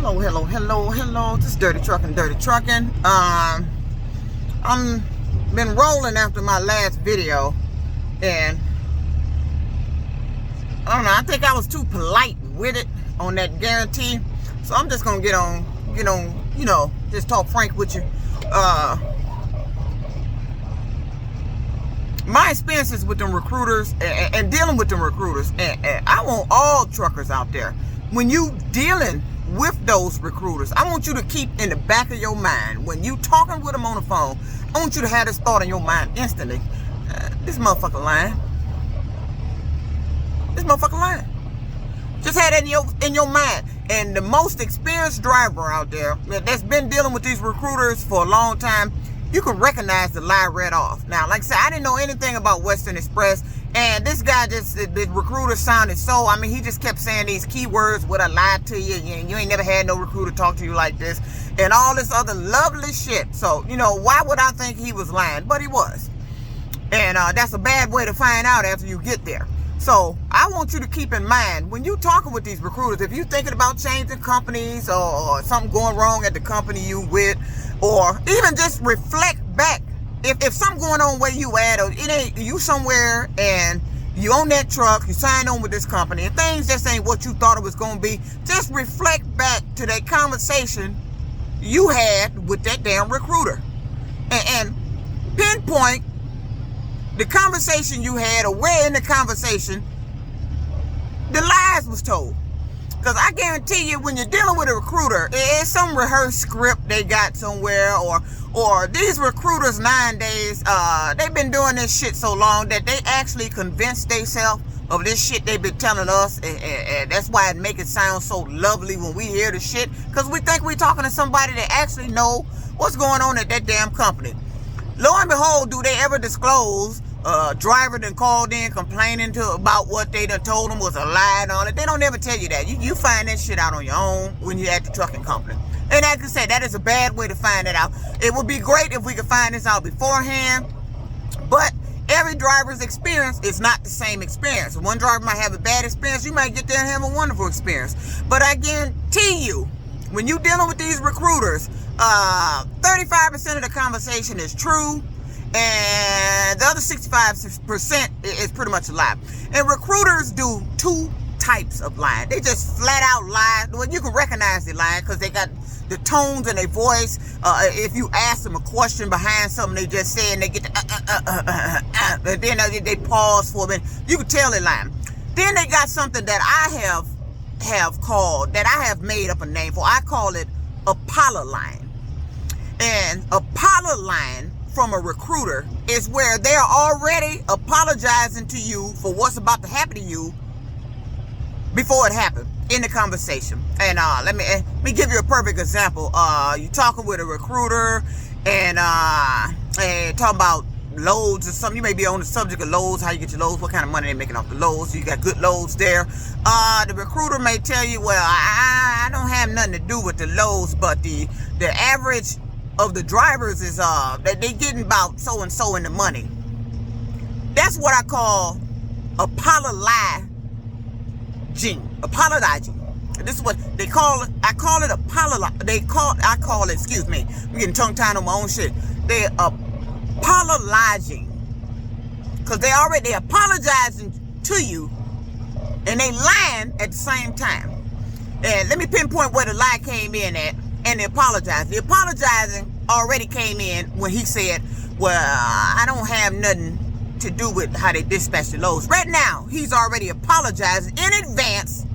Hello. This is Dirty Trucking. I'm been rolling after my last video, and I don't know. I think I was too polite with it on that guarantee, so I'm just gonna get on, just talk frank with you. My experiences with them recruiters and dealing with them recruiters, and I want all truckers out there, when you dealing with those recruiters, I want you to keep in the back of your mind, when you talking with them on the phone, I want you to have this thought in your mind instantly: this motherfucker lying. This motherfucker lying. Just have that in your mind. And the most experienced driver out there that's been dealing with these recruiters for a long time, you can recognize the lie right off. Now, like I said, I didn't know anything about Western Express, and this guy the recruiter sounded so, he just kept saying these keywords: would I lie to you? You ain't never had no recruiter talk to you like this, and all this other lovely shit. So, why would I think he was lying? But he was. And that's a bad way to find out after you get there. So I want you to keep in mind, when you talking with these recruiters, if you're thinking about changing companies or something going wrong at the company you with, or even just reflect back, if something going on where you at, or it ain't you somewhere and you own that truck, you signed on with this company, and things just ain't what you thought it was going to be, just reflect back to that conversation you had with that damn recruiter, and pinpoint the conversation you had, or where in the conversation the lies was told. Because I guarantee you, when you're dealing with a recruiter, it's some rehearsed script they got somewhere, or these recruiters nowadays, they've been doing this shit so long that they actually convinced themselves of this shit they've been telling us, and that's why it make it sound so lovely when we hear the shit, because we think we're talking to somebody that actually know what's going on at that damn company. Lo and behold, do they ever disclose a driver that called in complaining about what they done told them was a lie and all that? They don't ever tell you that. You find that shit out on your own when you're at the trucking company. And like I said, that is a bad way to find it out. It would be great if we could find this out beforehand, but every driver's experience is not the same experience. One driver might have a bad experience, you might get there and have a wonderful experience. But I guarantee you, when you're dealing with these recruiters, 35% of the conversation is true, and the other 65% is pretty much a lie. And recruiters do two types of lying. They just flat out lie. Well, you can recognize they lying because they got the tones in their voice. If you ask them a question behind something they just said, and they get and then they pause for a minute, you can tell they're lying. Then they got something that I have called, that I have made up a name for. I call it Apollo lying. And Apollo lying from a recruiter is where they're already apologizing to you for what's about to happen to you before it happened in the conversation. And let me give you a perfect example. You talking with a recruiter and talking about loads or something. You may be on the subject of loads, how you get your loads, what kind of money they're making off the loads. So you got good loads there. The recruiter may tell you, well, I don't have nothing to do with the loads, but the average of the drivers is that they getting about so and so in the money. That's what I call apologizing. This is what they call it. I call it I call it, excuse me, I'm getting tongue tied on my own shit. They apologizing, because they apologizing to you, and they lying at the same time. And let me pinpoint where the lie came in at, and the apologizing. The apologizing already came in when he said, well, I don't have nothing to do with how they dispatch the loads. Right now, he's already apologizing in advance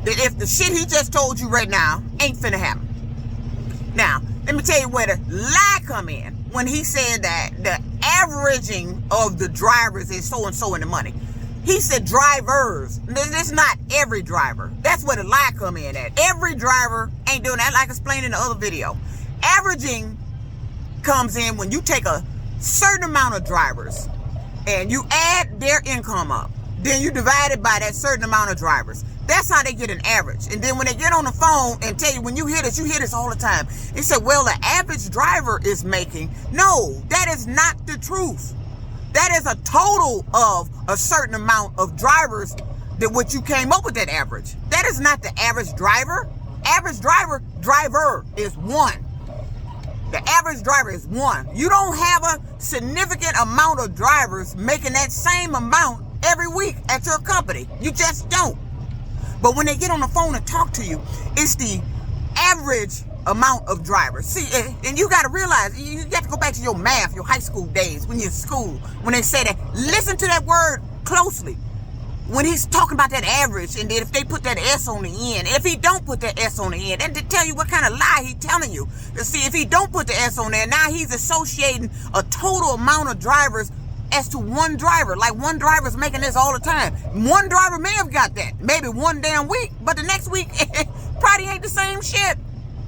that if the shit he just told you right now ain't finna happen. Now, let me tell you where the lie come in, when he said that the averaging of the drivers is so and so in the money. He said drivers. This is not every driver. That's where the lie come in at. Every driver ain't doing that, like I explained in the other video. Averaging comes in when you take a certain amount of drivers and you add their income up. Then you divide it by that certain amount of drivers. That's how they get an average. And then when they get on the phone and tell you, when you hear this all the time. They say, well, the average driver is making. No, that is not the truth. That is a total of a certain amount of drivers that what you came up with that average. That is not the average driver. average driver is one. The average driver is one. You don't have a significant amount of drivers making that same amount every week at your company. You just don't. But when they get on the phone and talk to you, it's the average amount of drivers. See, and you got to realize, you got to go back to your math, your high school days, when you're in school, when they say that. Listen to that word closely. When he's talking about that average, and then if they put that S on the end, if he don't put that S on the end, and to tell you what kind of lie he's telling you. To see, if he don't put the S on there, now he's associating a total amount of drivers as to one driver. Like one driver's making this all the time. One driver may have got that, maybe one damn week, but the next week probably ain't the same shit.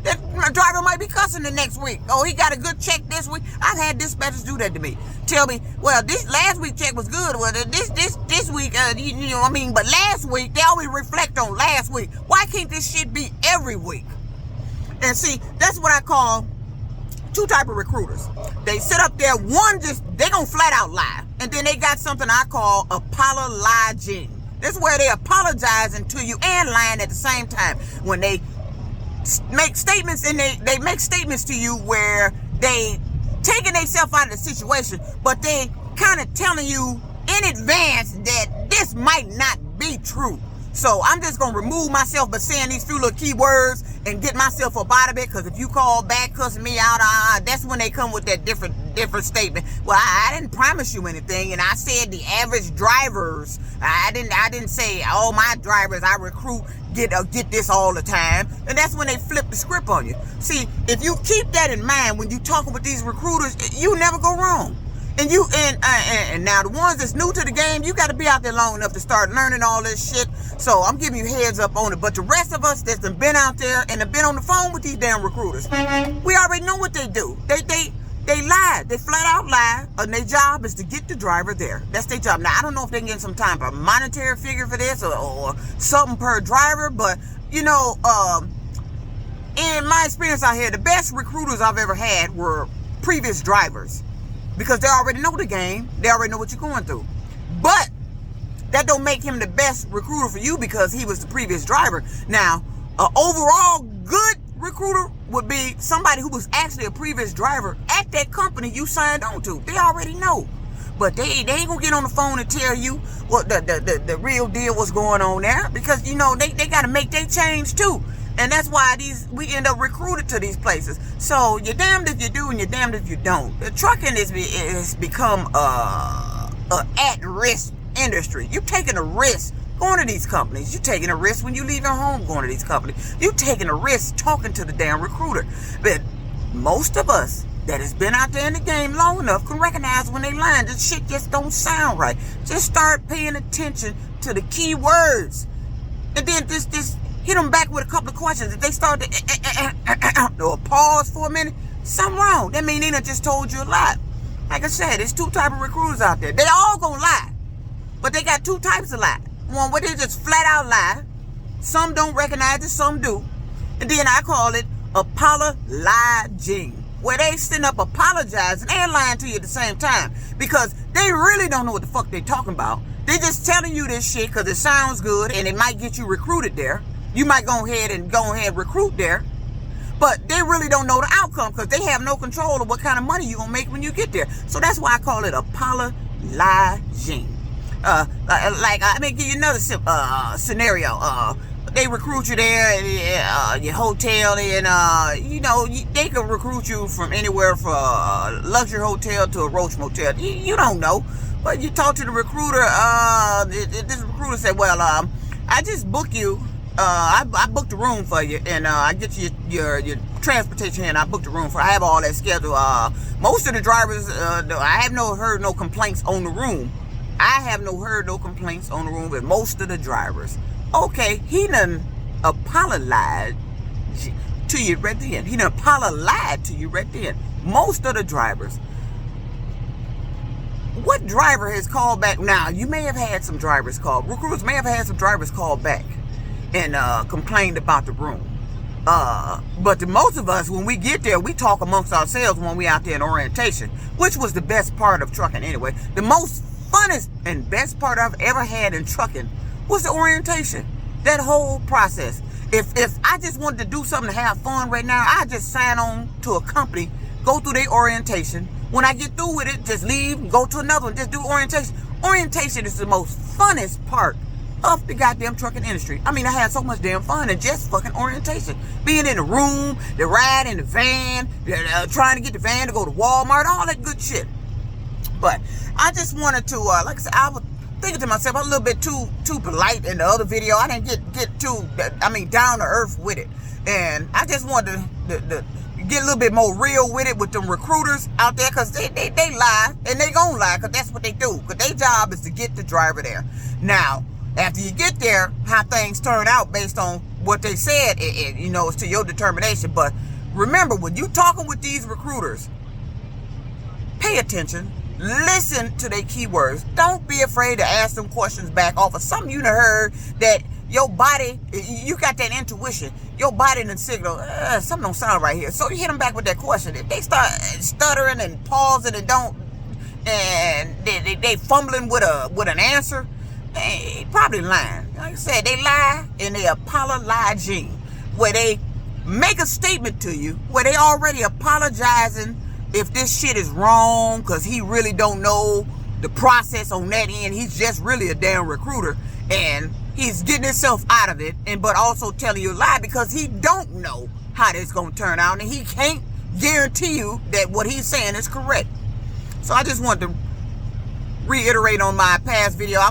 That driver might be cussing the next week. Oh, he got a good check this week. I've had dispatchers do that to me. Tell me, well, this last week check was good. Well, this week, you know what I mean? But last week, they always reflect on last week. Why can't this shit be every week? And see, that's what I call two type of recruiters. They sit up there, one they gonna flat out lie. And then they got something I call apologizing. This is where they apologizing to you and lying at the same time. When they make statements, and they make statements to you where they taking themselves out of the situation, but they kind of telling you in advance that this might not be true. So I'm just going to remove myself by saying these few little key words and get myself up out of it, because if you call back cussing me out, that's when they come with that different statement. Well, I didn't promise you anything, and I said the average drivers. I didn't say all my drivers I recruit get this all the time. And that's when they flip the script on you. See, if you keep that in mind when you talking with these recruiters, you never go wrong. And now the ones that's new to the game, you got to be out there long enough to start learning all this shit. So I'm giving you heads up on it. But the rest of us that's been out there and have been on the phone with these damn recruiters, we already know what they do. They lie. They flat out lie. And their job is to get the driver there. That's their job. Now, I don't know if they can get some time for a monetary figure for this or something per driver. But, you know, in my experience out here, the best recruiters I've ever had were previous drivers. Because they already know the game. They already know what you're going through. But that don't make him the best recruiter for you because he was the previous driver. Now, an overall good recruiter would be somebody who was actually a previous driver at that company you signed on to. They already know. But they ain't going to get on the phone and tell you what the real deal was going on there. Because, you know, they got to make their change too. And that's why we end up recruited to these places. So you're damned if you do and you're damned if you don't. The trucking is become a at-risk industry. You're taking a risk going to these companies. You're taking a risk when you leave your home going to these companies. You're taking a risk talking to the damn recruiter. But most of us that has been out there in the game long enough can recognize when they lying. This shit just don't sound right. Just start paying attention to the key words. And then this hit them back with a couple of questions. If they start to or pause for a minute, something wrong. That means they done just told you a lie. Like I said, there's two types of recruiters out there. They all gonna lie. But they got two types of lie. One where they just flat out lie. Some don't recognize it, some do. And then I call it apologizing, where they stand up apologizing and lying to you at the same time. Because they really don't know what the fuck they talking about. They just telling you this shit because it sounds good and it might get you recruited there. You might go ahead and recruit there. But they really don't know the outcome because they have no control of what kind of money you're going to make when you get there. So that's why I call it apologizing. Let me give you another scenario. They recruit you there, your hotel, and you know, they can recruit you from anywhere from a luxury hotel to a roach motel. You don't know, but you talk to the recruiter. This recruiter said, "Well, I just booked you. I booked a room for you, and I get you your transportation here, and I booked a room for. I have all that scheduled. Most of the drivers, I have heard no complaints on the room. I have heard no complaints on the room with most of the drivers." Okay, he done apologized to you right then. He done apologized to you right then. Most of the drivers. What driver has called back? Now, you may have had some drivers call. Recruiters may have had some drivers call back and complained about the room. But the most of us, when we get there, we talk amongst ourselves when we out there in orientation, which was the best part of trucking anyway. The most funnest and best part I've ever had in trucking was the orientation. That whole process. If I just wanted to do something to have fun right now, I just sign on to a company, go through their orientation. When I get through with it, just leave and go to another one. Just do orientation. Orientation is the most funnest part of the goddamn trucking industry. I mean, I had so much damn fun in just fucking orientation. Being in the room, the ride in the van, trying to get the van to go to Walmart, all that good shit. But I just wanted to, like I said, I was thinking to myself, I'm a little bit too polite in the other video. I didn't get too, down to earth with it. And I just wanted to get a little bit more real with it with them recruiters out there, because they lie, and they gonna lie, because that's what they do. Because their job is to get the driver there. Now, after you get there, how things turn out based on what they said, it's to your determination. But remember, when you talking with these recruiters, pay attention. Listen to their keywords. Don't be afraid to ask them questions back off of something you done heard that your body, you got that intuition. Your body done signal, something don't sound right here. So you hit them back with that question. If they start stuttering and pausing and they fumbling with an answer, they probably lying. Like I said, they lie and they apologizing, where they make a statement to you where they already apologizing if this shit is wrong, because he really don't know the process on that end. He's just really a damn recruiter, and he's getting himself out of it, but also telling you a lie because he don't know how this gonna turn out, and he can't guarantee you that what he's saying is correct. So I just wanted to reiterate on my past video.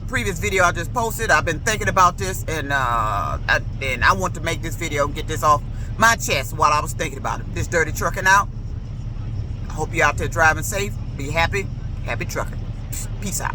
Previous video I just posted. I've been thinking about this, and I want to make this video and get this off my chest while I was thinking about it. This Dirty Trucking out. I hope you're out there driving safe. Be happy. Happy trucking. Peace out.